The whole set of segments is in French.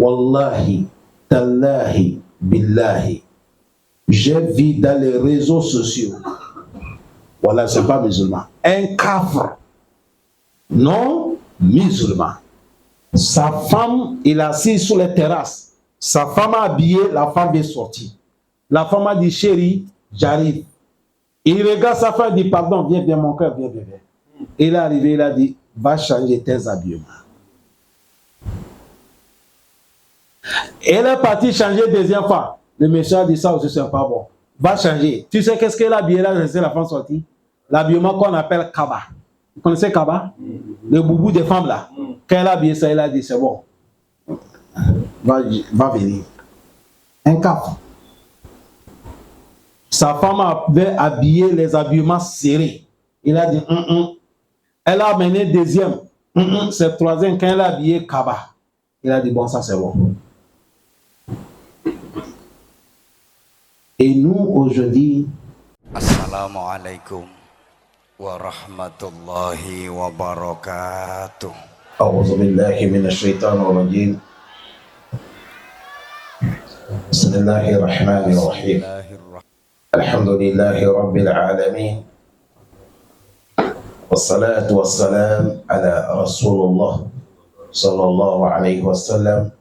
Wallahi, tallahi, billahi, j'ai vu dans les réseaux sociaux, voilà, c'est pas musulman, un kafir non musulman. Sa femme, il est assis sur les terrasses. Sa femme a habillé, la femme est sortie. La femme a dit, chérie, j'arrive. Il regarde sa femme et dit, pardon, viens, viens, mon cœur, viens, viens, viens. Il est arrivé, il a dit, va changer tes habillements. Elle est partie changer deuxième fois. Le monsieur a dit, ça aussi, c'est pas bon. Va changer. Tu sais qu'est-ce qu'elle a habillé là, c'est la femme sortie? L'habillement qu'on appelle kaba. Vous connaissez kaba? Le boubou des femmes là. Quand elle a habillé ça, elle a dit, c'est bon. Va venir. Un cap. Sa femme avait habillé les habillements serrés. Il a dit, Elle a amené deuxième. C'est troisième. Quand elle a habillé kaba, il a dit, bon, ça c'est bon. Et nous, aujourd'hui, Assalamu alaikum wa rahmatullahi wa barakatuh. أعوذ بالله من الشيطان الرجيم. بسم الله الرحمن الرحيم. الحمد لله رب العالمين، والصلاة والسلام على رسول الله صلى الله عليه وسلم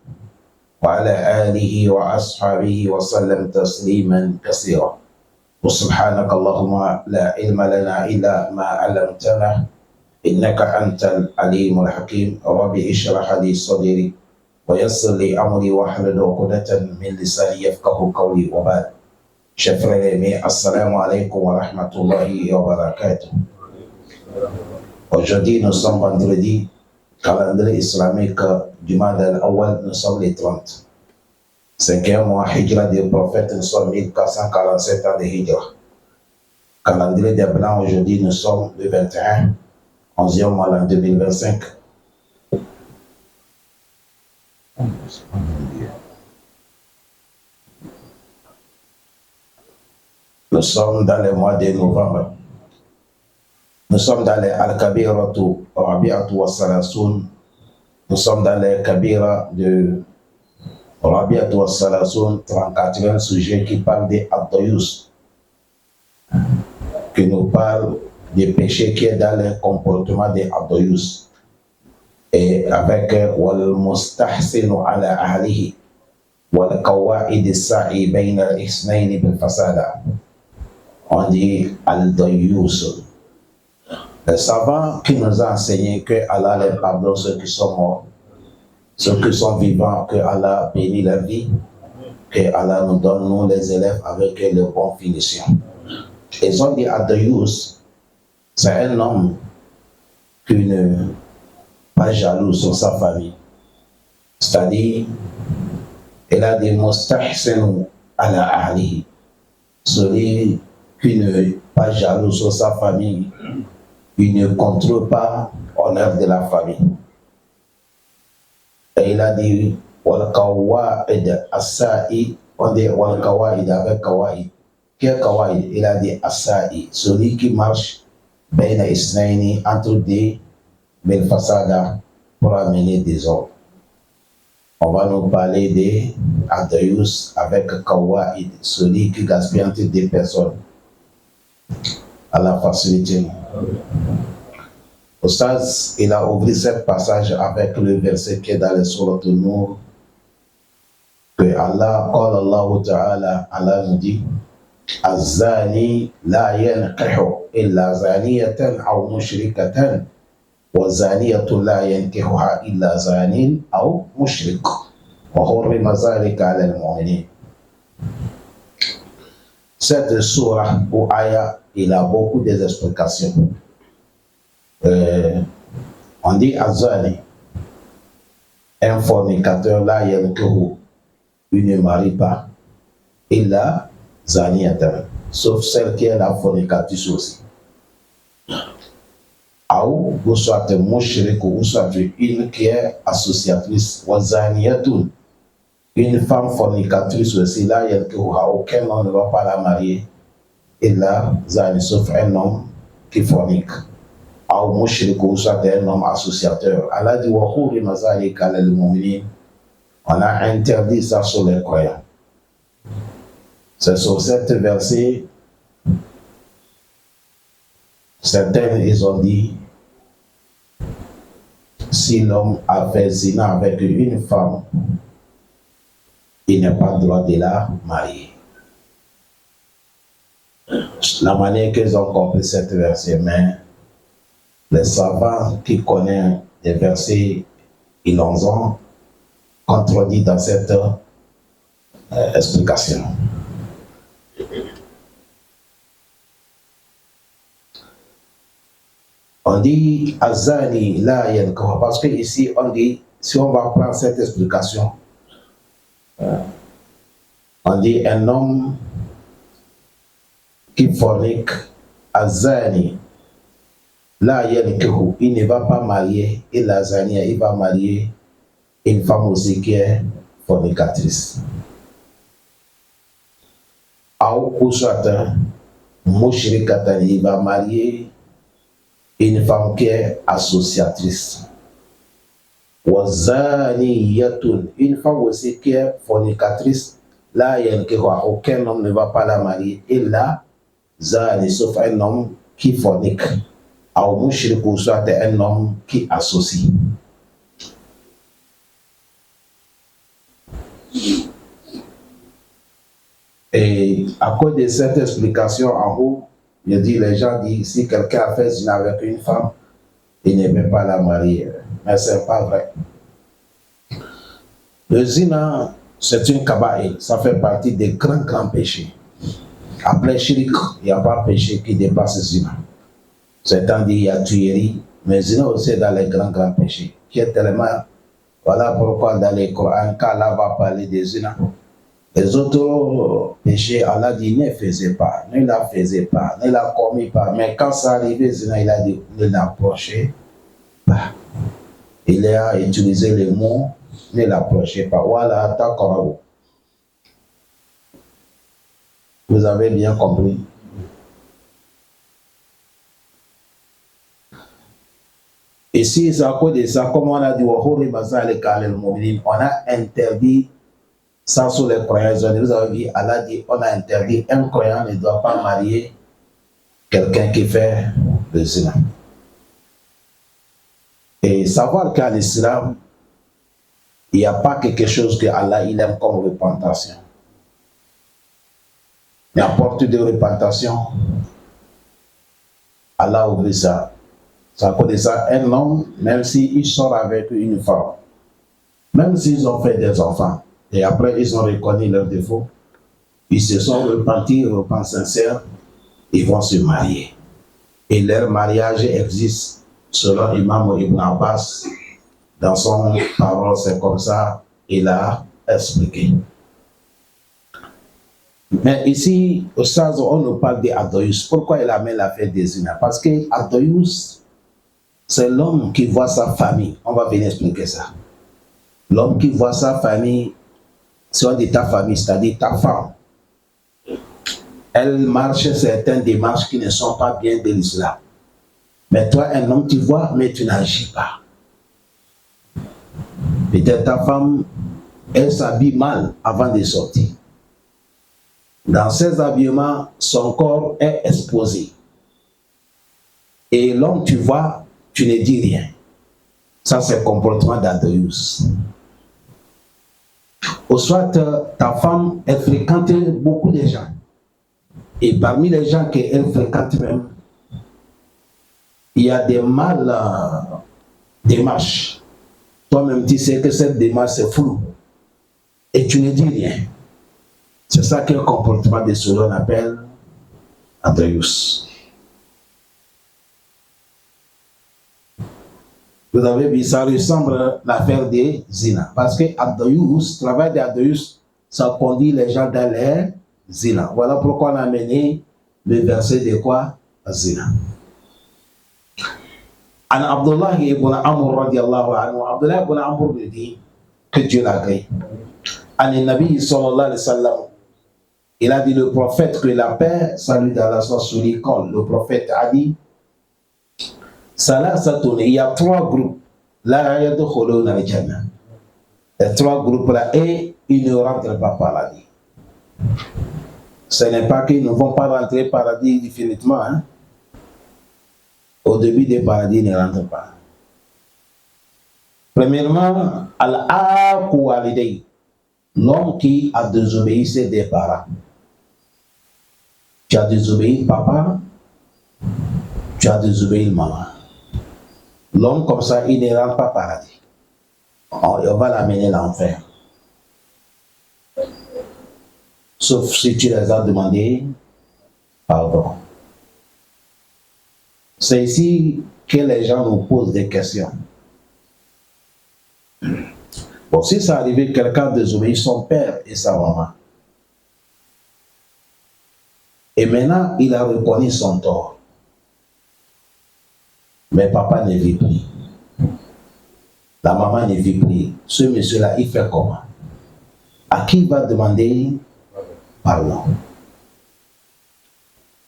وعلى آله وأصحابه وسلم تسليما كثيرا. وسبحانك اللهم لا علم لنا إلا ما علمتنا إنك أنت العليم الحكيم. ربي اشرح لي صدري ويسر لي أمري واحلل عقدة من لساني يفقهوا قولي وبعد. Chers frères et amis, assalamu alaikum wa rahmatullahi wa barakatuh. Aujourd'hui, nous sommes vendredi, calendrier islamique du mois d'Al-Awwal, nous sommes les 30. 5e mois, Hijra du prophète, nous sommes 1447 ans de Hijra. Calendrier des Blancs, aujourd'hui, nous sommes le 21, 11e mois en 2025. Nous sommes dans le mois de novembre. Nous sommes dans les Al-Kabiratu Rabi'atu wa Salasoun. Nous sommes dans les Kabira de Rabi'atu wa Salasoun, 34e sujet qui parle des Abdoyus, qui nous parle des péchés qui est dans le comportement des Abdoyus. Et avec Wal Mustahsinu ala ahlihi Wal Qawa'id Sa'i bayna al-Isnaini bil Fasada. On dit Al-Doyus. Le savant qui nous a enseigné que Allah les pardonne ceux qui sont morts, ceux qui sont vivants, que Allah bénit leur vie, que Allah nous donne, nous les élèves, avec le bon finition. Ils ont dit Al-Doyus, c'est un homme qui n'est pas jaloux sur sa famille. C'est-à-dire, il a dit Mustahsinu ala ahlihi, celui qui n'est pas jaloux sur sa famille, il ne contrôle pas l'honneur de la famille. Et il a dit Wal Qawa'id As-Sa'i, on dit Wal Qawa'id avec Qawa'id. Quel Qawa'id? Il a dit As-Sa'i, celui qui marche Bayna Isnaini, entre deux Bil Fasada, pour amener des ordres. On va nous parler de Adayus avec Qawa'id, celui qui gaspille entre deux personnes. À la facilité. Oustaz, il a ouvert ce passage avec le verset qui est dans le Surat An-Nur, que Allah, qala Allah Ta'ala, Allah nous dit Az-zani la yankihu illa zaniyatan aw mushrikatan wa zaniyatu la yankihuha illa zanin aw mushrik wa hurrima zalika ala al-mu'minin. Cette surah ou ayah, il a beaucoup d'explications. On dit Azani, un fornicateur là, il ne marie pas. Il a Zaniatan, sauf celle qui est la fornicatrice aussi. Ou vous soit mushrik, ou soit une qui est associatrice, ou Zaniatun. Une femme fornicatrice aussi, là, aucun homme ne va pas la marier. Et là, Zani, sauf un homme qui fornique. Ou mushrik, ou soit un homme associateur. Allah dit, wa hurrima zalika alal mu'minin. On a interdit ça sur les croyants. C'est sur cet verset, certains, ils ont dit, si l'homme a fait zina avec une femme, il n'a pas le droit de la marier. La manière qu'ils ont compris cet verset, mais les savants qui connaissent les versets, ils ont contredit dans cette explication. On dit Azani la yankaha parce que ici on dit, si on va prendre cette explication, on dit un homme qui fornique, Azani la yankaha, il ne va pas marier, et l'Azania, il va marier une femme aussi qui est fornicatrice. Ou soit, Mouchrikatan, il va marier une femme qui est associatrice. Wazaniyatun, une femme aussi qui est fornicatrice, là, il y a aucun homme ne va pas la marier. Et là, Zani, sauf un homme qui fornique. Ou Mouchrik, ou soit un homme qui associe. Et à cause de cette explication en haut, je dis, les gens disent, si quelqu'un a fait zina avec une femme, il ne peut pas la marier. Mais ce n'est pas vrai. Le zina, c'est une kabaï, ça fait partie des grands péchés. Après shirk, il n'y a pas péché qui dépasse le zina. C'est-à-dire il y a tuerie, mais zina aussi est dans les grands péchés, qui est tellement, voilà pourquoi dans le Coran, quand Allah va parler des zina, les autres péchés, Allah dit ne faisait pas, ne la faisait pas, ne la commis pas. Mais quand ça arrivait, il a dit ne l'approchez pas. Il a utilisé le mot ne l'approchez pas. Voilà, d'accord. Vous avez bien compris. Ici, c'est à cause de ça, comme on a dit, on a interdit ça sur les croyants. Vous avez dit, Allah dit, on a interdit, un croyant ne doit pas marier quelqu'un qui fait le zina. Et savoir qu'à l'islam, il n'y a pas quelque chose que Allah il aime comme repentation. N'importe de repentation, Allah oublie ça. C'est à cause de ça, un homme, même s'il sort avec une femme, même s'ils ont fait des enfants, et après ils ont reconnu leurs défauts, ils se sont repentis, repens sincères, ils vont se marier. Et leur mariage existe selon Imam Ibn Abbas, dans son parole, c'est comme ça, il a expliqué. Mais ici, au sens où on nous parle d'Adoyus, pourquoi il amène l'affaire des zina? Parce que Adoyus, c'est l'homme qui voit sa famille. On va venir expliquer ça. L'homme qui voit sa famille, si on dit ta famille, c'est-à-dire ta femme, elle marche certaines démarches qui ne sont pas bien de l'islam. Mais toi, un homme, tu vois, mais tu n'agis pas. Peut-être ta femme, elle s'habille mal avant de sortir. Dans ses habillements, son corps est exposé. Et l'homme, tu vois, tu ne dis rien. Ça, c'est le comportement d'Adoyus. Ou soit ta femme, elle fréquente beaucoup de gens. Et parmi les gens qu'elle fréquente même, il y a des mal démarches. Toi-même, tu sais que cette démarche, c'est flou. Et tu ne dis rien. C'est ça que le comportement de ceux-là on appelle Adoyus. Vous avez vu, ça ressemble à l'affaire des zina. Parce que Adoyus, le travail d'Adoyus, ça conduit les gens dans les zina. Voilà pourquoi on a amené le verset de quoi? Zina. An Abdullah ibn Amr radiallahu anhu, Abdullah ibn Amr dit que Dieu l'agrée. An Nabi sallallahu alayhi wa sallam, il a dit le prophète que la paix, salut d'Allah soit sur l'école. Le prophète a dit Salasatun, il y a trois groupes. La yadkhuluna al-jannah. Les 3 groupes-là, et ils ne rentrent pas au paradis. Ce n'est pas qu'ils ne vont pas rentrer au paradis définitivement. Hein? Au début des paradis, ils ne rentrent pas. Premièrement, al-aqu waliday, l'homme qui a désobéi ses des parents. Tu as désobéi papa, tu as désobéi maman. L'homme comme ça, il ne rentre pas au paradis. On va l'amener l'enfer. Sauf si tu les as demandé pardon. C'est ici que les gens nous posent des questions. Bon, si ça arrivait quelqu'un désobéit son père et sa maman, et maintenant il a reconnu son tort, mais papa ne vit plus, la maman ne vit plus, ce monsieur-là, il fait comment? À qui il va demander pardon?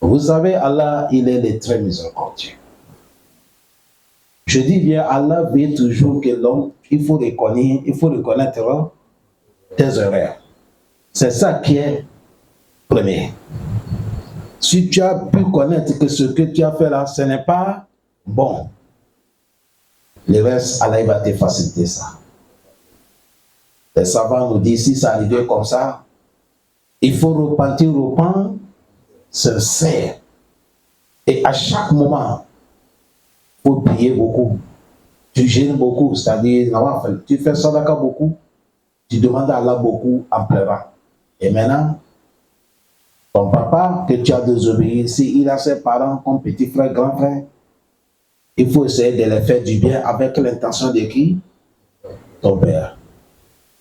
Vous savez, Allah, il est le très miséricordieux. Je dis bien, Allah veut toujours que l'homme, il faut reconnaître tes erreurs. C'est ça qui est premier. Si tu as pu connaître que ce que tu as fait là, ce n'est pas bon, le reste, Allah va te faciliter ça. Les savants nous disent, si ça arrive comme ça, il faut repentir, sincère. Et à chaque moment, il faut prier beaucoup. Tu gênes beaucoup, c'est-à-dire, tu fais sadaka beaucoup, tu demandes à Allah beaucoup en pleurant. Et maintenant, ton papa que tu as désobéi, s'il a ses parents comme petit frère, grand frère, il faut essayer de les faire du bien avec l'intention de qui? Ton père.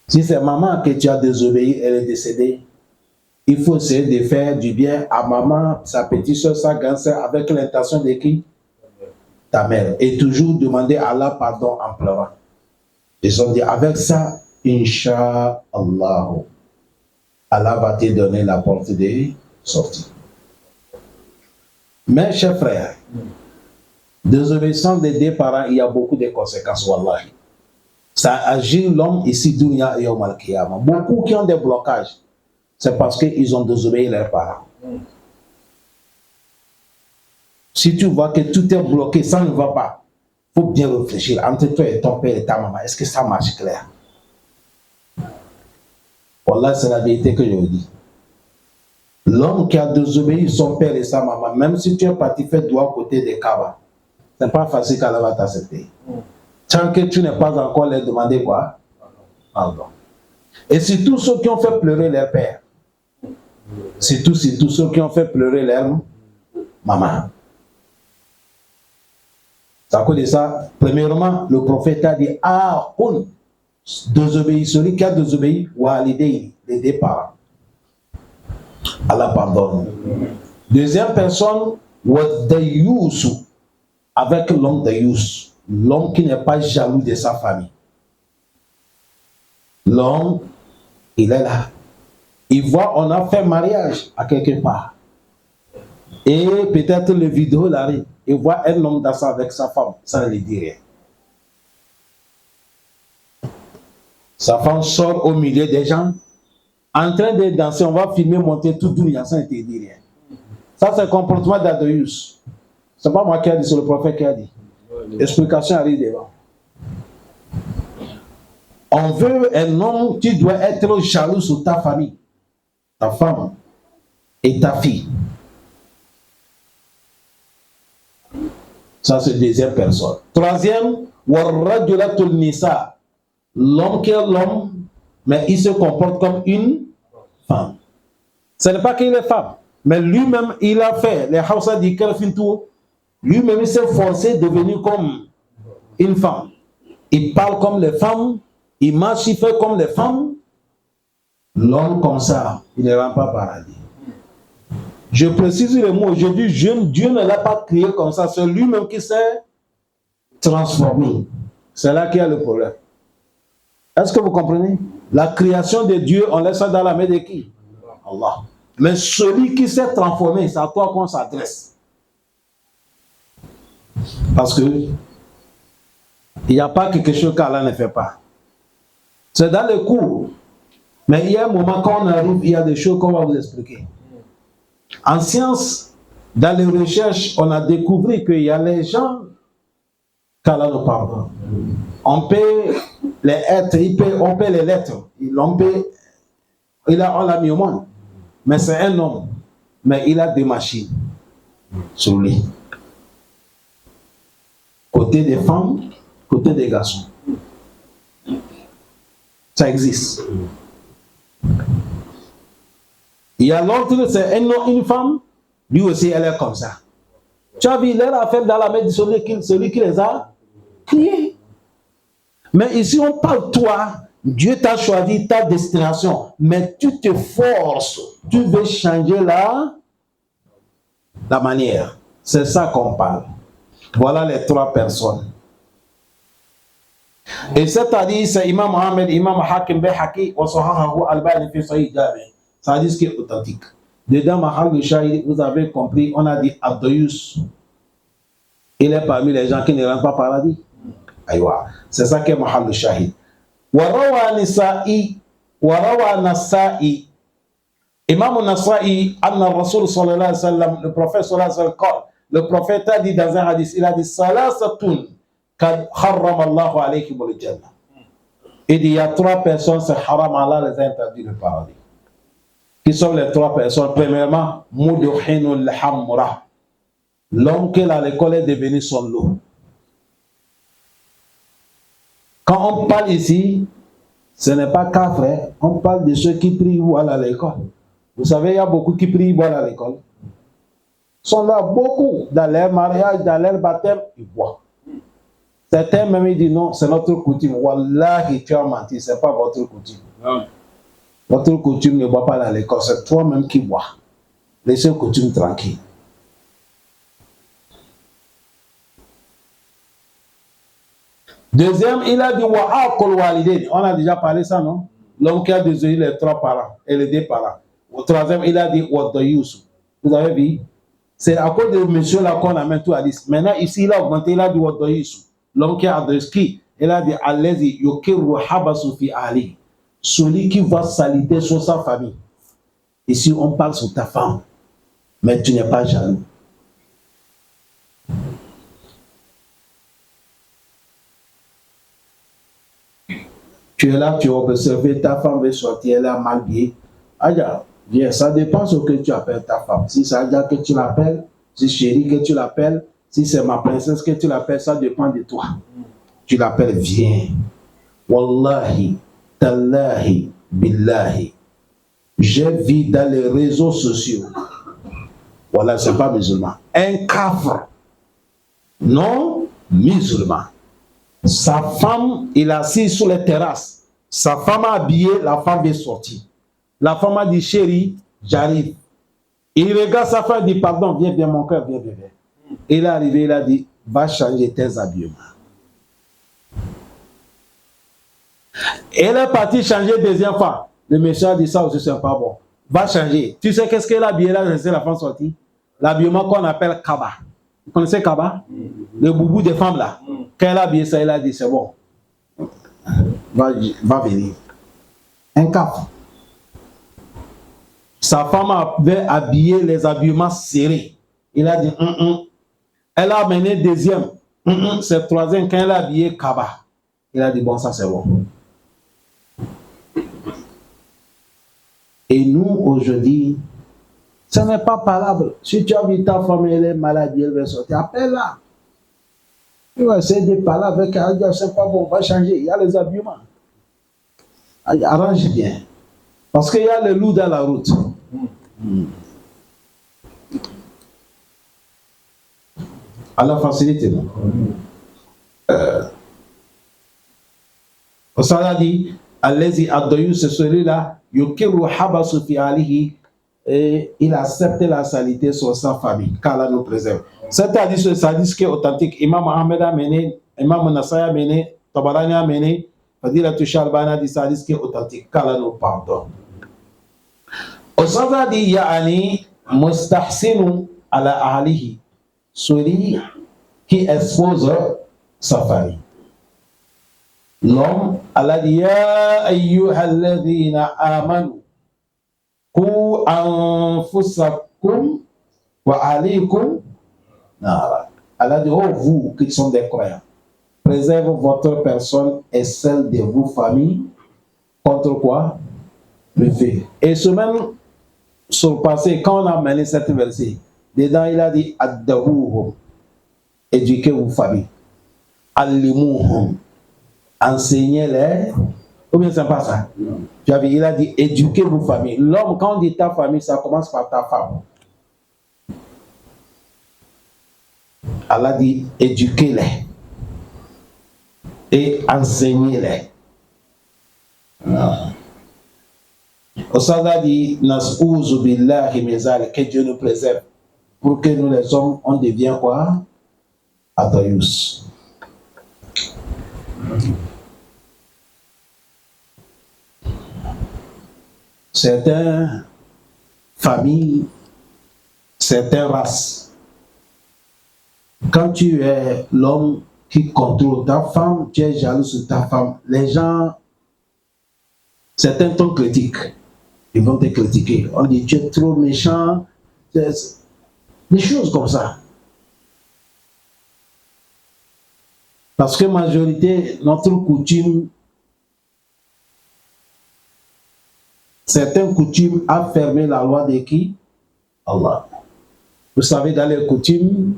Si c'est maman que tu as désobéi, elle est décédée, il faut essayer de faire du bien à maman, sa petite soeur, sa grande soeur, avec l'intention de qui? Ta mère. Et toujours demander à Allah pardon en pleurant. Ils ont dit, avec ça, Inch'Allah, Allah va te donner la porte de sortie. Mais, chers frères, désobéissance des 2 parents, il y a beaucoup de conséquences, wallahi. Ça agit l'homme ici, dunya et yawm al-qiyamah. Beaucoup qui ont des blocages, c'est parce qu'ils ont désobéi leurs parents. Si tu vois que tout est bloqué, ça ne va pas, il faut bien réfléchir entre toi et ton père et ta maman. Est-ce que ça marche clair? Wallah, c'est la vérité que je vous dis. L'homme qui a désobéi son père et sa maman, même si tu es parti faire doigt à côté des Kaaba, ce n'est pas facile qu'Allah va t'accepter. Tant que tu n'es pas encore leur demandé quoi? Pardon. Et c'est tous ceux qui ont fait pleurer leur père. C'est tous ceux qui ont fait pleurer leur maman. C'est à cause de ça, premièrement, le prophète a dit, désobéi, celui qui a désobéi, walidayni, les 2 parents. Allah pardonne. Deuxième personne, wadayusu, avec l'homme dayus, l'homme qui n'est pas jaloux de sa famille. L'homme, il est là. Il voit, on a fait mariage à quelque part. Et peut-être le vidéo l'arrive. Il voit un homme danser avec sa femme. Ça ne lui dit rien. Sa femme sort au milieu des gens. En train de danser, on va filmer, monter tout doux. Ça ne te dit rien. Ça, c'est le comportement d'Adoyus. Ce n'est pas moi qui ai dit, c'est le prophète qui a dit. L'explication arrive devant. On veut un homme qui doit être jaloux sur ta famille, ta femme et ta fille. Ça, c'est deuxième personne. Troisième, warrajulatul nisa. L'homme qui est l'homme, mais il se comporte comme une femme. Ce n'est pas qu'il est femme, mais lui-même, il a fait les Hausa di Kelfintou. Lui-même, il s'est forcé de devenir comme une femme. Il parle comme les femmes, il marche, il fait comme les femmes. L'homme comme ça, il ne rentre pas paradis. Je précise le mot, je dis Dieu ne l'a pas créé comme ça, c'est lui-même qui s'est transformé. C'est là qu'il y a le problème. Est-ce que vous comprenez? La création de Dieu, on laisse ça dans la main de qui? Allah. Mais celui qui s'est transformé, c'est à toi qu'on s'adresse. Parce que il n'y a pas quelque chose qu'Allah ne fait pas. C'est dans le cours. Mais il y a un moment, quand on arrive, il y a des choses qu'on va vous expliquer. En science, dans les recherches, on a découvert qu'il y a les gens qu'Allah nous pardonne. On peut les êtres, on peut les lettres. On l'a mis au monde. Mais c'est un homme. Mais il a des machines sur lui. Côté des femmes, côté des garçons. Ça existe. Il y a l'autre, c'est une femme, lui aussi elle est comme ça. Tu as vu leur affaire dans la main de celui qui les a criés. Mais ici on parle toi, Dieu t'a choisi ta destination, mais tu te forces, tu veux changer la manière. C'est ça qu'on parle. Voilà les trois personnes. Et cet hadith, c'est Imam Ahmed, Imam Hakim Bayhaqi, wa sahahahu Albani fi Sahih Jami'. C'est un hadith qui est authentique. Dedans, Mahal de Shahid, vous avez compris, on a dit Abdoyus. Il est parmi les gens qui ne rentrent pas au paradis. Aïwa. C'est ça qui est Mahal de Shahid. Warawa Nasa'i. Imam Nasa'i, Anna Rasul sallallahu alayhi wa sallam, le prophète sallallahu alayhi wa sallam, le prophète a dit dans un hadith, il a dit Salasatun. Kad harram Allahu alayhim al-jannah. Il y a trois personnes, c'est haram, Allah les a interdit le paradis. Qui sont les trois personnes? Premièrement, Mudukhinul Hamra. L'homme qui à l'école est devenu son lot. Quand on parle ici, ce n'est pas qu'un frère, on parle de ceux qui prient ou à l'école. Vous savez, il y a beaucoup qui prient ou à l'école. Ils sont là beaucoup, dans leur mariage, dans leur baptême, ils boivent. Certains même disent non, c'est notre coutume. Wallahi, tu as menti, ce n'est pas votre coutume. Non. Votre coutume ne boit pas à l'école, c'est toi-même qui bois. Laissez la coutume tranquille. Deuxième, il a dit wa'aqul walidain. On a déjà parlé ça, non? L'homme qui a désolé les trois parents et les deux parents. Au troisième, il a dit wadayus. Vous avez vu? C'est à cause de monsieur là qu'on amène tout à l'islam. Maintenant, ici, il a augmenté, il a dit wadayus. L'homme qui a adressé, il a dit Allazi yukiru habasu fi ali. Celui qui va s'aliter sur sa famille. Ici, on parle sur ta femme, mais tu n'es pas jaloux. Tu es là, tu observes ta femme veut sortir, elle a mal habillée. Aïe, viens, ça dépend ce que tu appelles ta femme. Si c'est Aïa que tu l'appelles, si c'est chérie que tu l'appelles, si c'est ma princesse que tu l'appelles, ça dépend de toi. Tu l'appelles, viens. Wallahi, tallahi, billahi. J'ai vu dans les réseaux sociaux, voilà, c'est pas musulman, un kafir, non musulman. Sa femme, il est assis sur les terrasses. Sa femme a habillé, la femme est sortie. La femme a dit, chérie, j'arrive. Il regarde sa femme et dit, pardon, viens, viens, mon cœur, viens, viens, viens. Il est arrivé, il a dit, va changer tes habillements. Elle est partie changer deuxième fois. Le monsieur a dit, ça aussi, c'est pas bon. Va changer. Tu sais qu'est-ce qu'elle a habillé là, c'est la femme sortie? L'habillement qu'on appelle kaba. Vous connaissez kaba? Le boubou des femmes là. Quand elle a habillé ça, elle a dit, c'est bon. Va venir. Un cap. Sa femme avait habillé les habillements serrés. Il a dit, Elle a amené deuxième. C'est troisième quand elle a habillé kaba. Il a dit, bon, ça c'est bon. Et nous, aujourd'hui, ce n'est pas parable. Si tu as vu ta femme, elle est malade, elle va sortir, appelle-la. Tu vas essayer de parler avec elle, c'est pas bon, on va changer. Il y a les habillements. Arrange bien. Parce qu'il y a le loup dans la route. Allah facilite. Ça a dit, Allazi Addoyou, c'est celui-là, Yukiru Habasu fi alihi, et il accepte la saleté sur sa famille, car Allah nous préserve. C'est un hadith qui est authentique. Imam Ahmed a mené, Imam Nasai a mené, Tabarani a mené, Fadila Tushalbana a dit c'est un hadith qui est authentique, car Allah nous pardonne. Osada dit, Ya'ani Mustahsinu ala ahlihi, celui qui expose sa famille. L'homme, Allah dit Ya ayyuhalladhina amanu Qu anfusakum wa alaykum nara. Allah dit, oh vous qui sont des croyants, préservez votre personne et celle de vos familles contre quoi? Le feu. Et semaine sur le passé, quand on a mené cette verset, dedans il a dit Ad-dawuhum, éduquez vos familles. Allimuhum, enseignez-les. Ou bien c'est pas ça? Tu as vu, il a dit éduquez vos familles. L'homme, quand on dit ta famille, ça commence par ta femme. Allah dit éduquez-les et enseignez-les. Au Sada dit Nas'ouzu billahi min zalik, que Dieu nous préserve. Pour que nous les hommes, on devient quoi? Adayus. Certaines familles, certaines races, quand tu es l'homme qui contrôle ta femme, tu es jaloux sur ta femme, les gens, certains t'ont critiqué, ils vont te critiquer. On dit tu es trop méchant, des choses comme ça. Parce que majorité, notre coutume, certaines coutumes a fermé la loi de qui? Allah. Vous savez, dans les coutumes,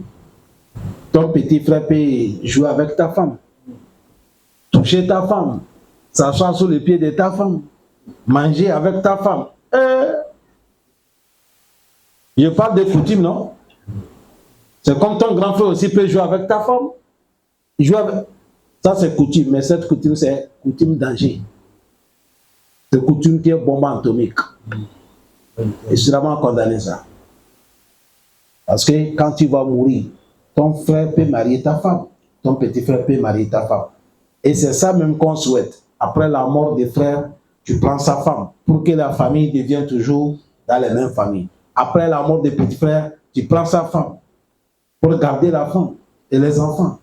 ton petit frère peut jouer avec ta femme, toucher ta femme, s'asseoir sous les pieds de ta femme, manger avec ta femme. Je parle des coutumes, non? C'est comme ton grand frère aussi peut jouer avec ta femme. Il joue avec... Ça c'est coutume, mais cette coutume c'est coutume danger. C'est coutume qui est bombe atomique. Et c'est vraiment condamné ça. Parce que quand tu vas mourir, ton frère peut marier ta femme, ton petit frère peut marier ta femme. Et c'est ça même qu'on souhaite. Après la mort des frères, tu prends sa femme pour que la famille devienne toujours dans les mêmes familles. Après la mort des petits frères, tu prends sa femme pour garder la femme et les enfants.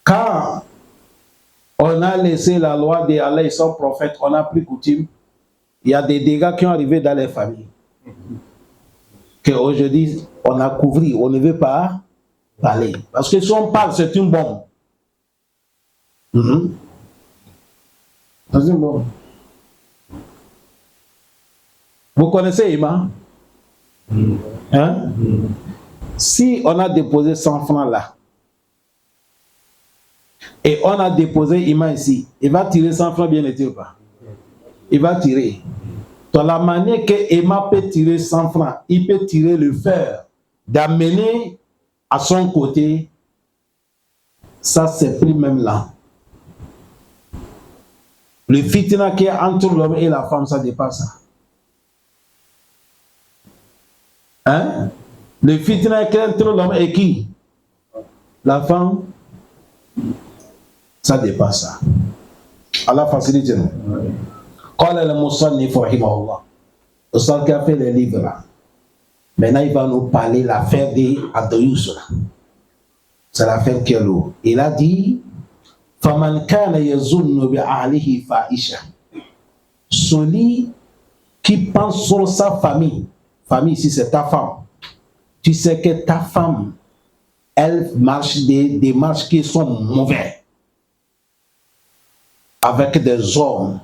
Quand on a laissé la loi d'Allah et son prophète, on a pris coutume, il y a des dégâts qui ont arrivé dans les familles. Qu'aujourd'hui, on a couvert, on ne veut pas parler. Parce que si on parle, c'est une bombe. C'est une bombe. Vous connaissez Ima? Hein? Si on a déposé 100 francs là, et on a déposé Ima ici, il va tirer 100 francs, bien n'est-il pas? Il va tirer. Dans la manière que Ima peut tirer 100 francs, il peut tirer le fer, d'amener à son côté, ça c'est pris même là. Le fitna qui est entre l'homme et la femme, ça dépasse ça. Hein? Le fitna qui est entre l'homme et qui? La femme, ça dépasse ça. Allah facilite nous. Qala al-musannif rahimahullah. Le seul qui a fait les livres là. Maintenant il va nous parler l'affaire d'Adayus là. C'est l'affaire qui est lourde. Il a dit Faman kana yazunnu bi ahlihi fahisha. Celui qui pense sur sa famille. Famille ici c'est ta femme. Tu sais que ta femme, elle marche des marches qui sont mauvaises. Avec des hommes.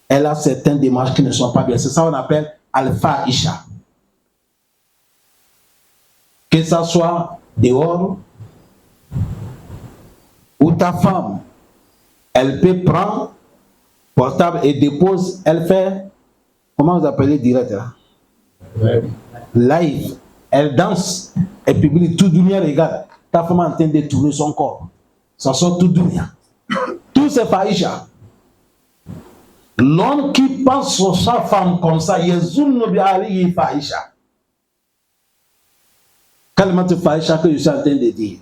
Elle a certaines démarches qui ne sont pas bien. C'est ça qu'on appelle Al-Fahisha. Que ça soit dehors, ou ta femme, elle peut prendre portable et dépose, elle fait, comment vous appelez direct là? Live. Elle danse, elle publie tout dunia, regarde. Ta femme est en train de tourner son corps. Ça sort tout dunia. Tout c'est fahisha. L'homme qui pense sur sa femme comme ça, yazunnu bi ahlihi fahisha. Kalmat fahisha que je suis en train de dire.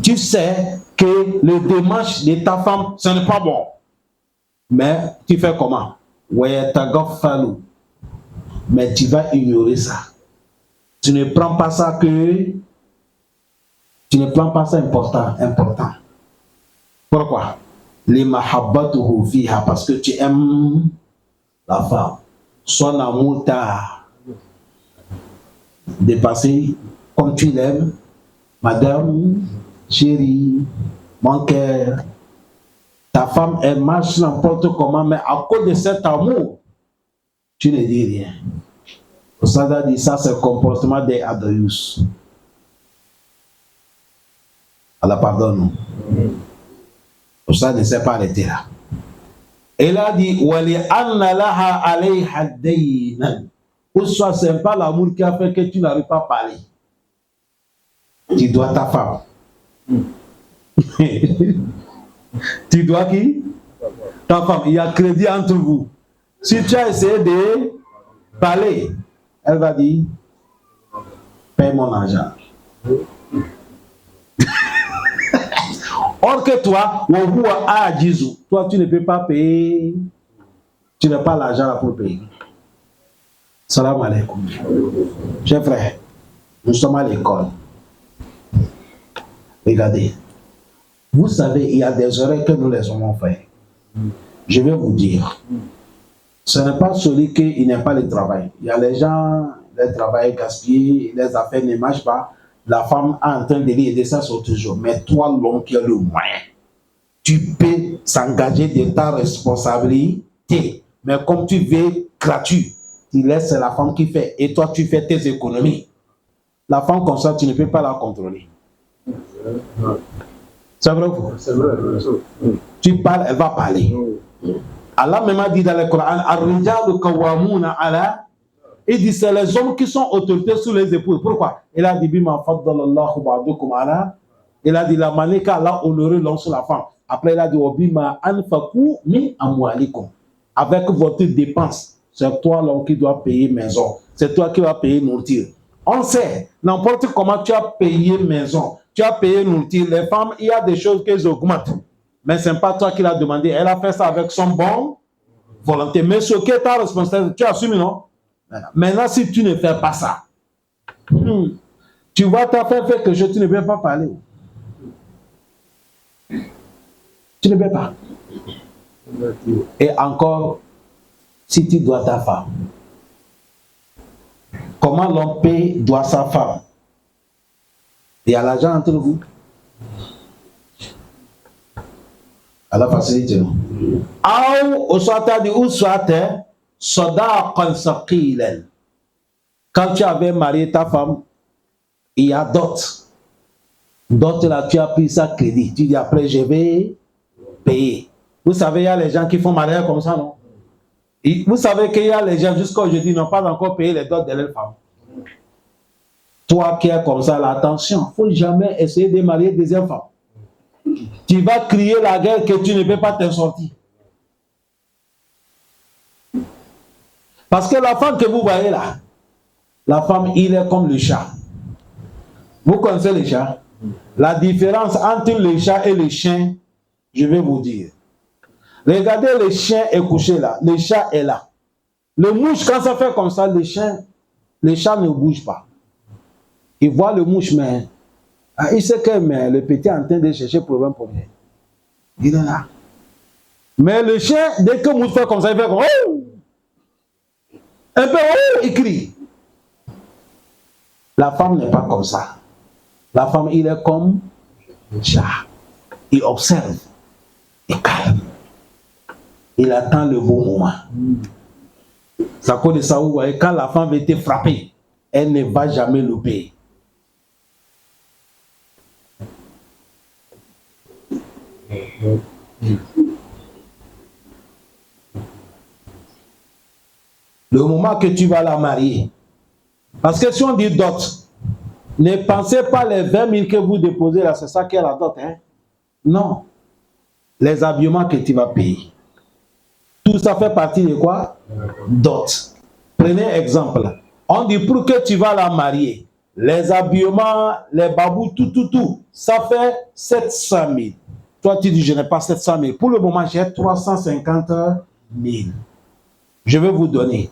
Tu sais que le démarche de ta femme, ce n'est pas bon. Mais tu fais comment? Mais tu vas ignorer ça. Tu ne prends pas ça que Tu ne prends pas ça important. Pourquoi? Les mahabbatuhu fiha, parce que tu aimes la femme. Son amour t'a dépassé comme tu l'aimes. Madame, chérie, mon cœur. Ta femme, elle marche n'importe comment, mais à cause de cet amour, tu ne dis rien. Ça a dit ça, c'est le comportement des adoyus. Allah pardonne. Ça ne s'est pas arrêté là. Elle a dit Wali anna laha alayha daynan. Ou soit c'est pas l'amour qui a fait que tu n'arrives pas à parler. Tu dois ta femme. Tu dois qui? Ta femme. Il y a crédit entre vous. Si tu as essayé de parler, elle va dire paie mon argent. Or que toi, tu ne peux pas payer. Tu n'as pas l'argent là pour payer. Salam alaikum. Chers frères, nous sommes à l'école. Regardez. Vous savez, il y a des erreurs que nous les avons fait. Je vais vous dire. Ce n'est pas celui qui n'aime pas le travail. Il y a les gens, le travail gaspillé, les affaires ne marchent pas. La femme est en train de lui aider, ça c'est toujours. Mais toi, l'homme qui a le moyen, tu peux s'engager de ta responsabilité. Mais comme tu veux gratuit, tu laisses la femme qui fait et toi tu fais tes économies. La femme comme ça, tu ne peux pas la contrôler. C'est vrai? C'est vrai. Tu parles, elle va parler. Allah même a dit dans le Coran, Ar-rijalu qawwamuna ala. Il dit c'est les hommes qui sont autorités sur les épouses. Pourquoi? Il a dit bima faddalallahu ba'dukum ala. Il a dit la manière qu'Allah honoré l'homme sur la femme. Après il a dit bima anfaqu min amwalikum. Avec votre dépense, c'est toi l'homme qui doit payer maison. C'est toi qui vas payer nourriture. On sait, n'importe comment tu as payé maison, tu as payé nourriture. Les femmes, il y a des choses qu'elles augmentent. Mais ce n'est pas toi qui l'as demandé. Elle a fait ça avec son bon volonté. Mais ce qui est ta responsabilité, tu assumes, non? Maintenant, si tu ne fais pas ça, tu vas te faire quelque chose, tu ne peux pas parler. Tu ne peux pas. Et encore, si tu dois ta femme, comment l'homme paye doit sa femme? Il y a l'argent entre vous. À la facilité, non? Ou soit quand tu avais marié ta femme, il y a d'autres. D'autres là, tu as pris ça crédit. Tu dis après, je vais payer. Vous savez, il y a les gens qui font mariage comme ça, non? Et vous savez qu'il y a les gens jusqu'à aujourd'hui n'ont pas encore payé les dots de leur femme. Toi qui es comme ça, là, attention, il ne faut jamais essayer de marier des deuxième femme. Tu vas crier la guerre que tu ne peux pas t'en sortir. Parce que la femme que vous voyez là, la femme, il est comme le chat. Vous connaissez le chat? La différence entre le chat et le chien, je vais vous dire. Regardez, le chien est couché là, le chat est là. Le mouche, quand ça fait comme ça, le chat ne bouge pas. Il voit le mouche, mais il sait que le petit est en train de chercher problème pour lui. Il est là. Mais le chien, dès que le mouche fait comme ça, il fait comme oh! Un peu oh! Il crie. La femme n'est pas comme ça. La femme, il est comme le chat. Il observe. Il calme. Il attend le bon moment. Ça cause de ça, vous voyez, quand la femme veut te frapper, elle ne va jamais le payer. Le moment que tu vas la marier, parce que si on dit dot, ne pensez pas les 20 000 que vous déposez là, c'est ça qui est la dot, hein? Non. Les habillements que tu vas payer. Tout ça fait partie de quoi? Dot. Prenez exemple. On dit pour que tu vas la marier, les habillements, les babous, tout, ça fait 700 000. Toi, tu dis, je n'ai pas 700 000. Pour le moment, j'ai 350 000. Je vais vous donner.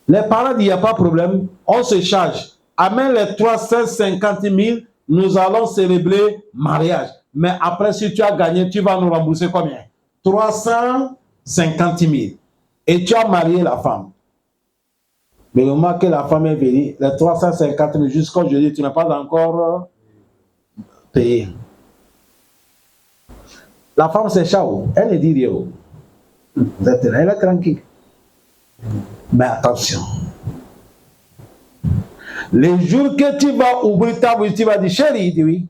Les parents disent, il n'y a pas de problème. On se charge. Amène les 350 000 nous allons célébrer mariage. Mais après, si tu as gagné, tu vas nous rembourser combien? 350 000. Et tu as marié la femme. Mais le moment que la femme est venue, les 350 000, jusqu'à jeudi, tu n'as pas encore payé. La femme, c'est chao. Elle ne dit rien. Vous êtes là, elle est tranquille. Mais attention. Les jours que tu vas ouvrir ta bouche, tu vas dire, chérie, il dit oui.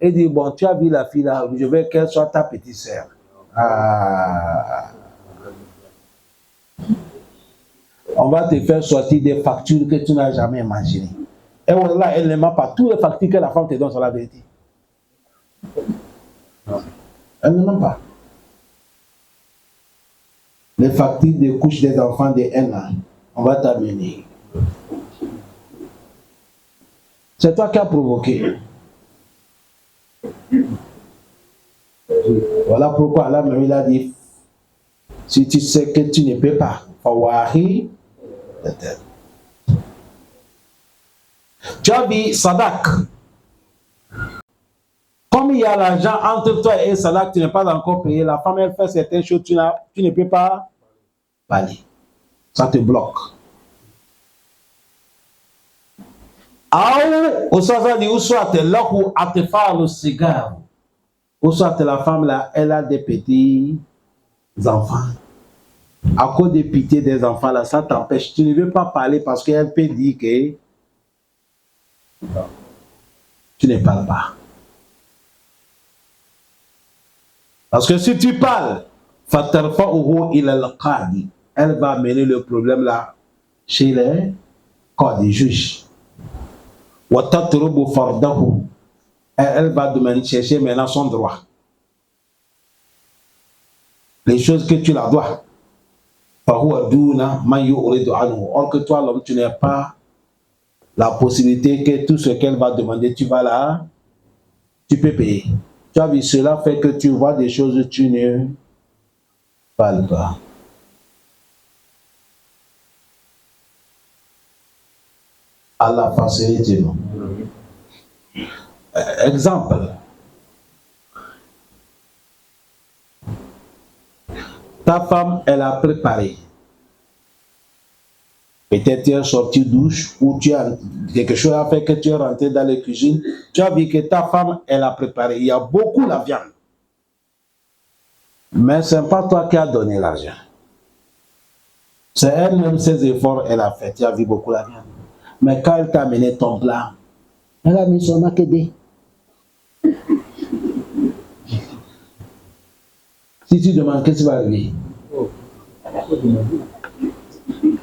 Et dit, bon, tu as vu la fille là, je veux qu'elle soit ta petite sœur. Ah. On va te faire sortir des factures que tu n'as jamais imaginées. Et voilà, elle ne ment pas. Toutes les factures que la femme te donne sont la vérité. Elle ne ment pas. Les factures de couches des enfants de 1 an, on va t'amener. C'est toi qui as provoqué. Voilà pourquoi Allah il a dit, si tu sais que tu ne peux pas, tu as dit Sadak. Comme il y a l'argent entre toi et Sadak, tu n'es pas encore payé. La femme, elle fait certaines choses, tu ne peux pas parler. Ça te bloque. Ou soit dit, ou soit là où à te faire le cigare. Ou soit la femme là, elle a des petits enfants. À cause de pitié des enfants là, ça t'empêche. Tu ne veux pas parler parce qu'elle peut dire que tu ne parles pas. Parce que si tu parles, elle va mener le problème là chez les corps des juges. Elle va demander chercher maintenant son droit. Les choses que tu la dois. Or que toi, l'homme, tu n'as pas la possibilité que tout ce qu'elle va demander, tu peux payer. Tu as vu, cela fait que tu vois des choses que tu ne parles pas. Allah facilite nous. Exemple. Ta femme, elle a préparé. Peut-être tu es sorti douche ou tu as quelque chose à faire que tu es rentré dans la cuisine. Tu as vu que ta femme, elle a préparé. Il y a beaucoup de viande. Mais ce n'est pas toi qui as donné l'argent. C'est elle-même ses efforts, elle a fait. Tu as vu beaucoup de viande. Mais quand elle t'a amené ton plat, elle a mis son akédé. Si tu demandes, qu'est-ce qui va arriver?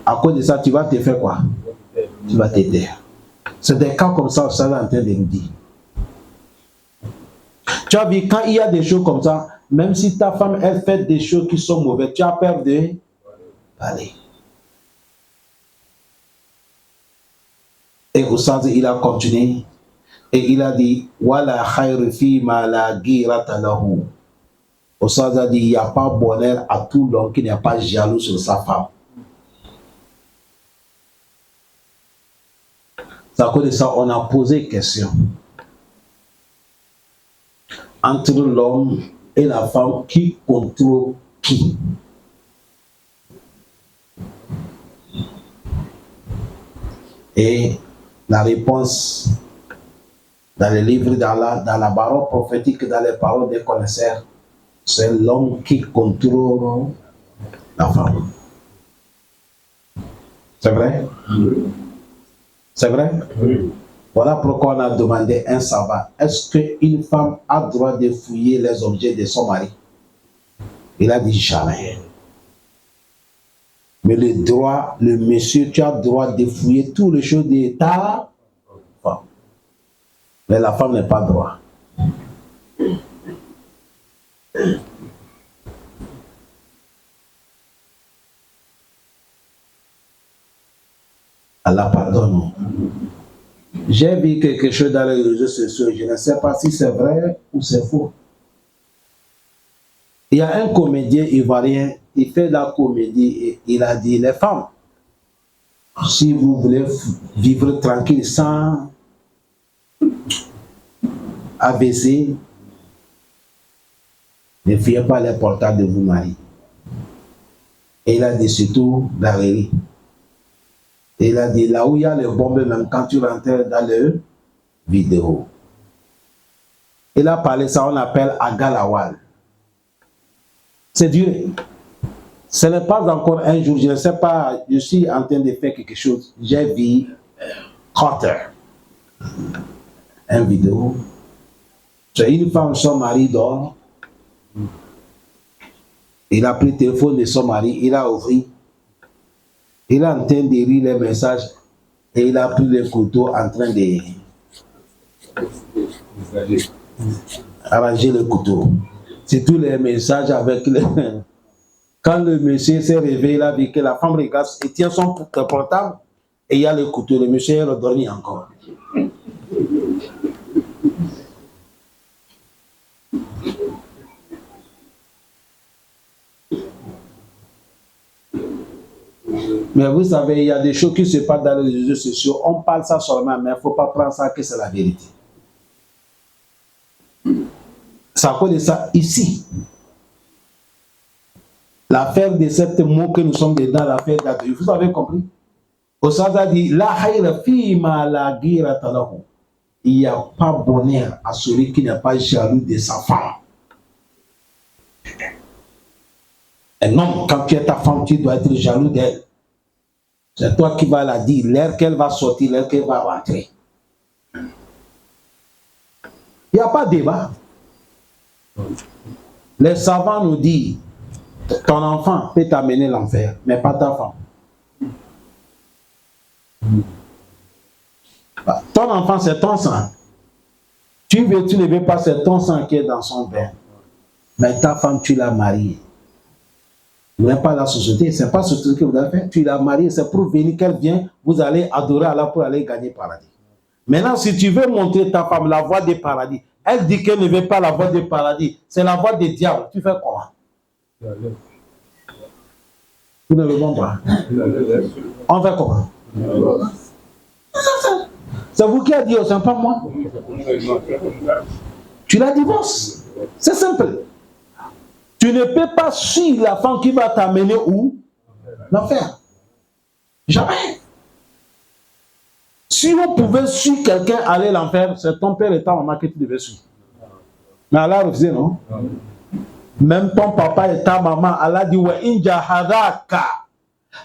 À cause de ça, tu vas te faire quoi? Tu vas t'aider. C'est des cas comme ça, ça est en train de nous dire. Tu as vu, quand il y a des choses comme ça, même si ta femme, elle fait des choses qui sont mauvaises, tu as peur de parler. Et Oussad, il a continué. Et il a dit, Wala khayr fi ma la ghirata lahu. Oussad a dit, il n'y a pas bonheur à tout l'homme qui n'est pas jaloux sur sa femme. C'est à cause de ça, on a posé question. Entre l'homme et la femme, qui contrôle qui? Et la réponse dans les livres d'Allah, dans la parole prophétique, dans les paroles des connaisseurs, c'est l'homme qui contrôle la femme. C'est vrai? C'est vrai? Voilà pourquoi on a demandé un sabbat. Est-ce qu'une femme a le droit de fouiller les objets de son mari? Il a dit jamais. Mais le droit, le monsieur, tu as le droit de fouiller toutes les choses de ta femme. Mais la femme n'a pas le droit. Allah pardonne. J'ai vu quelque chose dans les réseaux sociaux, je ne sais pas si c'est vrai ou c'est faux. Il y a un comédien ivoirien, il fait de la comédie et il a dit, les femmes, si vous voulez vivre tranquille sans AVC, ne fiez pas les portables de vos maris. Et il a dit surtout la rêverie. Et il a dit là où il y a les bombes, même quand tu rentres dans le vidéo. Il a parlé ça, on appelle Agalawal. C'est dur. Ce n'est pas encore un jour, je ne sais pas, je suis en train de faire quelque chose. J'ai vu Carter. Une vidéo. C'est une femme, son mari dort. Il a pris le téléphone de son mari, il a ouvert. Il est en train de lire les messages et il a pris le couteau en train de arranger le couteau. C'est tous les messages avec le... Quand le monsieur s'est réveillé, il a vu que la femme regarde et tient son portable et il y a le couteau. Le monsieur est redormi encore. Mais vous savez, il y a des choses qui se passent dans les réseaux sociaux. On parle ça seulement, mais il ne faut pas prendre ça que c'est la vérité. Ça cause de ça ici. L'affaire de cette mot que nous sommes dedans, l'affaire d'Adrien. Vous avez compris? Au sens a dit, la hayra fima la gira talahu. Il n'y a pas bonheur à celui qui n'est pas jaloux de sa femme. Un homme, quand tu es ta femme, tu dois être jaloux d'elle. C'est toi qui vas la dire, l'heure qu'elle va sortir, l'heure qu'elle va rentrer. Il n'y a pas de débat. Les savants nous disent, ton enfant peut t'amener l'enfer, mais pas ta femme. Ton enfant, c'est ton sang. Tu veux, tu ne veux pas, c'est ton sang qui est dans son bain. Mais ta femme, tu l'as mariée. Vous n'êtes pas la société, ce n'est pas ce truc que vous avez fait. Tu l'as mariée, c'est pour venir qu'elle vienne, vous allez adorer Allah pour aller gagner le paradis. Maintenant, si tu veux montrer ta femme la voie du paradis, elle dit qu'elle ne veut pas la voie du paradis, c'est la voie des diables. Tu fais quoi? Vous ne répondez pas. On fait comment? C'est vous qui avez dit, c'est pas moi. Tu la divorces. C'est simple. Tu ne peux pas suivre la femme qui va t'amener où? L'enfer. Jamais. Si on pouvait suivre quelqu'un aller l'enfer, c'est ton père et ta maman que tu devais suivre. Mais Allah a refusé, non? Même ton papa et ta maman, Allah dit wa inja hadaka.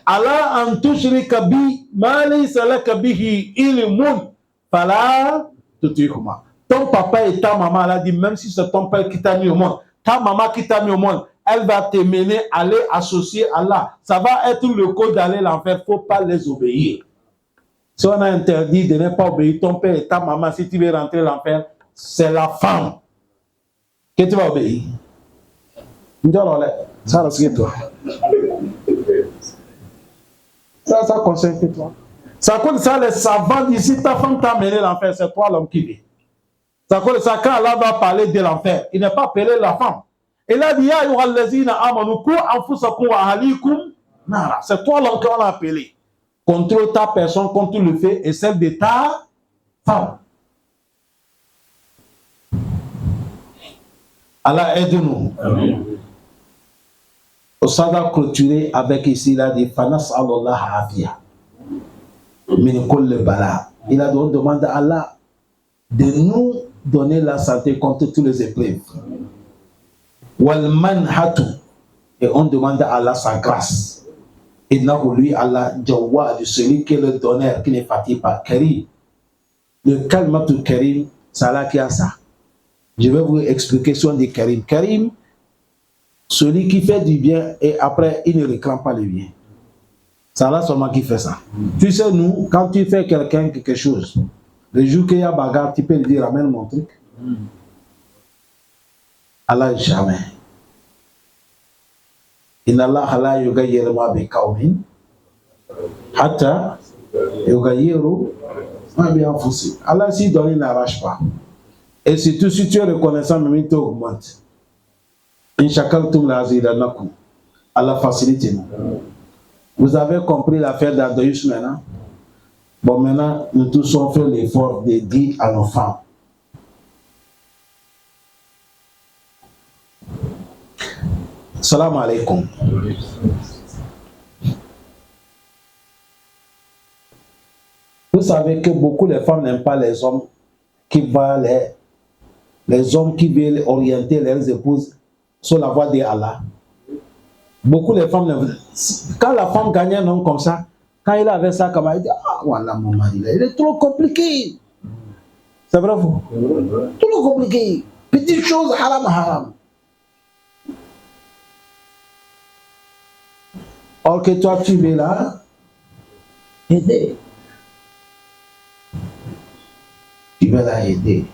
Allah antushrika bi ma laysa laka bihi ilmun fala tutikuma. Ton papa et ta maman, Allah dit même si c'est ton père qui t'a mis au monde, ta maman qui t'a mis au monde, elle va te mener à aller associer Allah. Ça va être le code d'aller l'enfer. Il ne faut pas les obéir. Si on a interdit de ne pas obéir ton père et ta maman, si tu veux rentrer l'enfer, c'est la femme que tu vas obéir. Ça reste toi. Ça concerne que toi. Ça cause ça, les savants disent, si ta femme t'a mené l'enfer, c'est toi l'homme qui vit. Ça cause ça, quand Allah va parler de l'enfer, il n'est pas appelé la femme. Il a dit, ya ayyuhallazina amanu qu anfusakum wa ahlikum nara. C'est toi l'homme qu'on a appelé. Contrôle ta personne, contre le fait, et celle de ta femme. Allah aide-nous. Au sada clôturé avec ici, il a dit, fanas Allah afia. Min kulli bala. Il a demandé à Allah de nous donner la santé contre tous les épreuves. Wal manhatu. Et on demande à Allah sa grâce. Et là, lui, Allah, Jawad, celui qui est le donneur, qui ne fatigue pas, Karim. Le kalmatu Karim, c'est Allah qui a ça. Je vais vous expliquer ce qu'on dit Karim. Karim, celui qui fait du bien et après, il ne réclame pas le bien. C'est Allah seulement qui fait ça. Tu sais, nous, quand tu fais quelqu'un quelque chose, le jour qu'il y a bagarre, tu peux lui dire, ramène mon truc. Allah, jamais. Inna Allah la yughayyiru ma bi qawmin hatta yughayyiru ma bi anfusihim. Allah, s'il donne, il n'arrache pas. Et surtout, si tu es reconnaissant, même il t'augmente. In shakartum la azidannakum. Allah facilite nous. Vous avez compris l'affaire d'Adoyus maintenant? Bon, maintenant, nous tous on fait l'effort de dire à nos femmes, Salam alaikum. Vous savez que beaucoup de femmes n'aiment pas les hommes qui vont les hommes qui veulent orienter leurs épouses sur la voie d'Allah. Beaucoup de femmes n'aiment. Quand la femme gagne un homme comme ça, quand il avait ça, comme elle dit, ah voilà mon mari, il est trop compliqué. C'est vrai vous? Trop compliqué. Petite chose, haram, haram. Or que toi tu es là, aider. Tu vas la aider.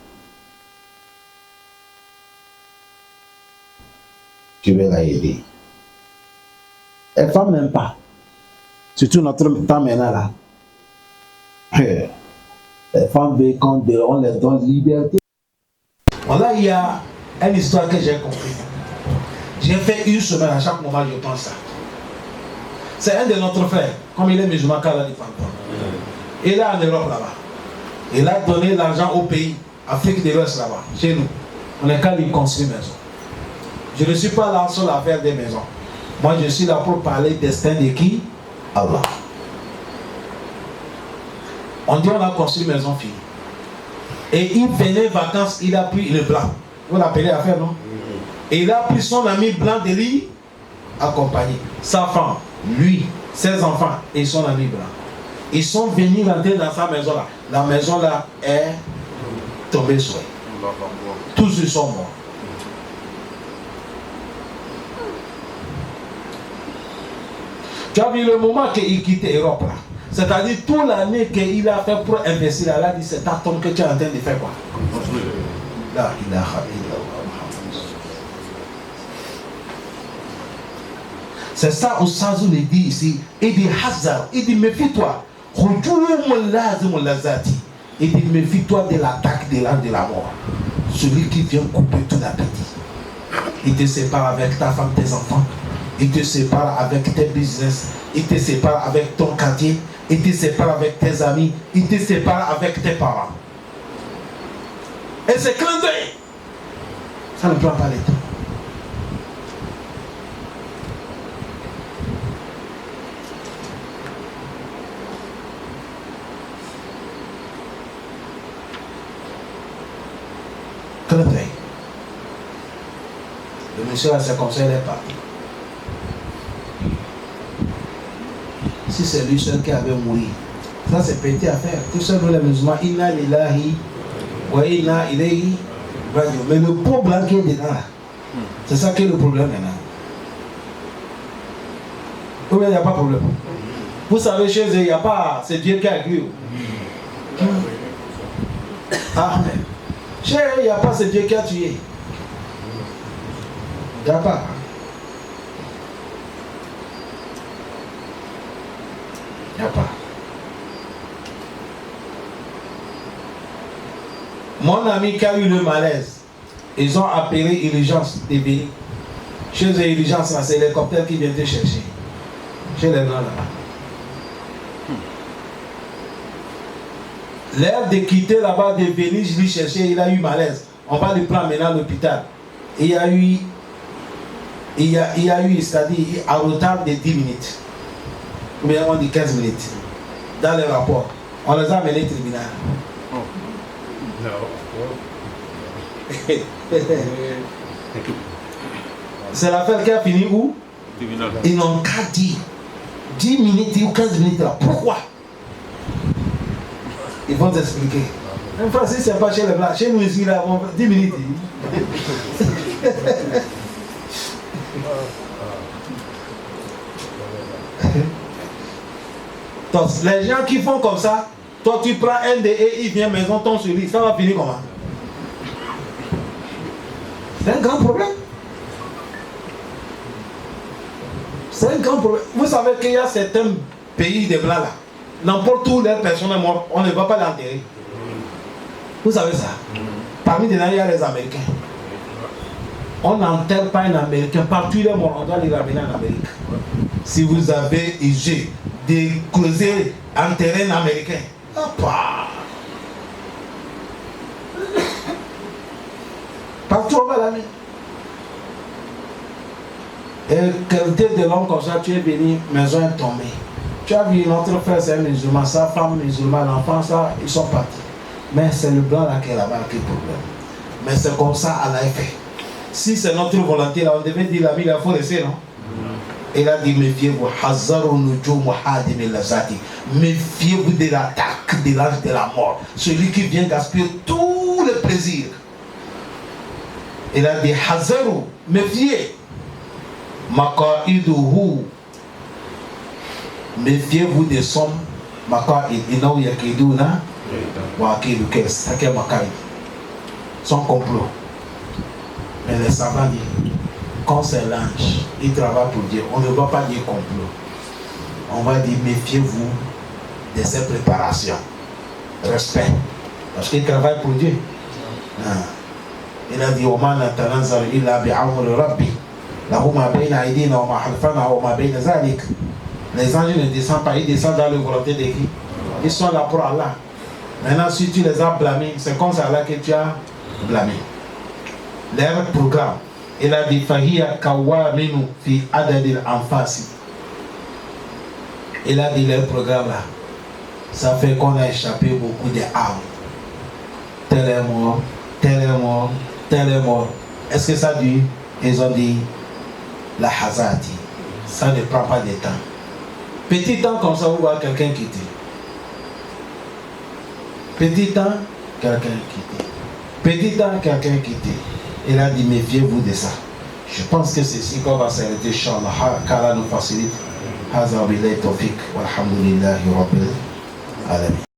Tu vas la aider. Les femmes n'aiment pas. Surtout notre temps maintenant là. Les femmes veulent qu'on les donne liberté. Voilà, il y a une histoire que j'ai compris. J'ai fait une semaine, à chaque moment je pense ça. C'est un de notre frères, comme il est musulman, Kala di Fanton. Il est en Europe là-bas. Il a donné l'argent au pays, Afrique de l'Ouest là-bas, chez nous. On est qu'à lui construire une maison. Je ne suis pas là sur l'affaire des maisons. Moi, je suis là pour parler destin de qui? Allah. On dit on a construit une maison finie. Et il venait vacances, il a pris le blanc. Vous l'appelez affaire, non? Et il a pris son ami blanc de lui, accompagné. Sa femme, lui, ses enfants et son ami blanc. Ils sont venus rentrer dans sa maison là. La maison là est tombée sur elle. Tous ils sont morts. Tu as vu le moment qu'il quittait l'Europe là. C'est-à-dire toute l'année qu'il a fait pour investir là, il a dit c'est ta tombe que tu es en train de faire quoi. La ilaha illallah. C'est ça au sens où il dit ici, il dit Hazar, il dit méfie-toi. Il dit méfie-toi de l'attaque de l'âge de la mort. Celui qui vient couper tout l'appétit. Il te sépare avec ta femme, tes enfants. Il te sépare avec tes business. Il te sépare avec ton quartier. Il te sépare avec tes amis. Il te sépare avec tes parents. Et c'est clin d'œil. Ça ne prend pas le temps. Clin d'œil. Le monsieur là, c'est comme ça, il est parti. Si c'est lui seul qui avait mouru, ça c'est petit à faire. Tout seul, nous les musulmans, inna lillahi wa inna ilayhi raji'un. Mais le pauvre blanc qui est dedans là, c'est ça qui est le problème maintenant. Ou bien il n'y a pas de problème. Vous savez, chez eux, il n'y a pas, c'est Dieu qui a gué. Ah, mais chez eux, il n'y a pas, c'est Dieu qui a tué. Il n'y a pas. Il n'y a pas. Mon ami qui a eu le malaise, ils ont appelé urgence de venir. Chez eux, urgence, c'est l'hélicoptère qui vient te chercher. Chez les gens là-bas. L'air de quitter là-bas, de venir lui chercher, il a eu malaise. On va le prendre maintenant à l'hôpital. Il y a eu, c'est-à-dire, un retard de 10 minutes. Ou bien on dit 15 minutes. Dans le rapport, on les a amenés au tribunal. C'est l'affaire qui a fini où? Ils n'ont qu'à dire 10 minutes ou 15 minutes là. Pourquoi? Ils vont t'expliquer. Même fois, si c'est pas chez les blancs, chez nous ici, là, 10 minutes. Donc, les gens qui font comme ça, toi tu prends un de eux, il vient maison, tombe sur lui, ça va finir comment? C'est un grand problème. C'est un grand problème. Vous savez qu'il y a certains pays de blancs là, n'importe où les personnes sont mortes, on ne va pas l'enterrer. Vous savez ça? Parmi les gens, il y a les Américains. On n'enterre pas un Américain, partout il est mort, on doit les ramener en Amérique. Si vous avez usé de creuser en terrain américain, partout on va l'amener. Et qualité de l'homme comme ça, tu es venu, maison est tombée. Tu as vu notre frère, c'est un musulman, sa femme musulmane, l'enfant, ça, ils sont partis. Mais c'est le blanc là qui est là-bas qui est le problème. Mais c'est comme ça, Allah est fait. Si c'est notre volonté là, on devait dire l'ami, il faut laisser, non? Il a dit, méfiez-vous, méfiez-vous de l'attaque de l'ange de la mort, celui qui vient gaspiller tout le plaisir. Il a dit, Hazaru, méfiez. Maqaiduhu, méfiez-vous des sommes. Maqaid, inaou yakiduna, wa akidu kes, c'est Maqaid. Son complot. Mais les savants disent, quand c'est l'ange, il travaille pour Dieu. On ne va pas dire complot. On va dire méfiez-vous de ses préparations. Respect. Parce qu'il travaille pour Dieu. Il a dit Oman Tanazar illa bi'amr Rabbi. Lahuma bayna aydina wa ma khalfana wa ma bayna zalik. Les anges ne descendent pas, ils descendent dans la volonté de qui? Ils sont là pour Allah. Maintenant, si tu les as blâmés, c'est comme ça là que tu as blâmé. Leur programme. Il a dit Fahia Kawaminu fi Adadil Anfasi. Il a dit leur programme là. Ça fait qu'on a échappé beaucoup d'âmes. Tel est mort, tel est mort, tel est mort. Est-ce que ça dit? Ils ont dit la hazati. Ça ne prend pas de temps. Petit temps comme ça, vous voyez quelqu'un quitter. Petit temps, quelqu'un quitter. Petit temps, quelqu'un quitter. Il a dit méfiez-vous de ça. Je pense que c'est ici qu'on va s'arrêter, Inch'Allah, car Allah nous facilite. Hazar billahi tawfiq, walhamdulillahi rabbil alamin.